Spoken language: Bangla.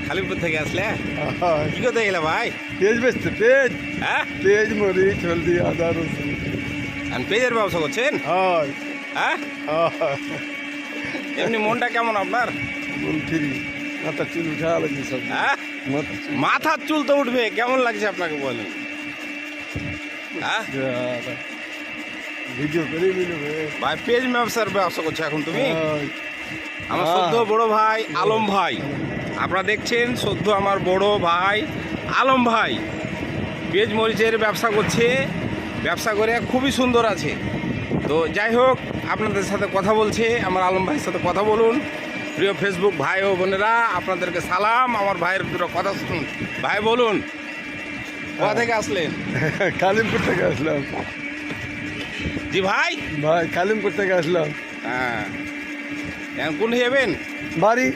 খালিমপুর থেকে আসলে কি করতে গেলে ভাই? পেঁয়াজ বেচতে, পেঁয়াজ, হ্যাঁ, পেঁয়াজ, মরিচ, হলদি, আদা, রসুন। আর পেঁয়াজের ব্যবসা করছেন? হয়, হ্যাঁ, হয়। এমনি মনটা কেমন আপনার? মন ফিরি, মাথা চুল উঠা লাগছে সব। হ্যাঁ, মাথার চুল তো উঠবে। কেমন লাগছে আপনাকে বলেন? হ্যাঁ ভিডিও করে মিলবে। ভাই, পেঁয়াজ ব্যবসা করছো এখন তুমি? হয়। আমার সদ্য বড় ভাই আলম ভাই, আপনারা দেখছেন সদ্য আমার বড় ভাই আলম ভাই পেঁয়াজ মরিচের ব্যবসা করছে। ব্যবসা করে খুবই সুন্দর আছে। তো যাই হোক, আপনাদের সাথে কথা বলছে আমার আলম ভাইয়ের সাথে কথা বলুন। প্রিয় ফেসবুক ভাই ও বোনেরা, আপনাদেরকে সালাম। আমার ভাইয়ের দুটো কথা শুনুন। ভাই বলুন, কোথা থেকে আসলেন? কালিমপুর থেকে আসলাম জি ভাই। ভাই, কালিমপুর থেকে আসলাম। হ্যাঁ, এখন কোন যাবেন? বাড়ি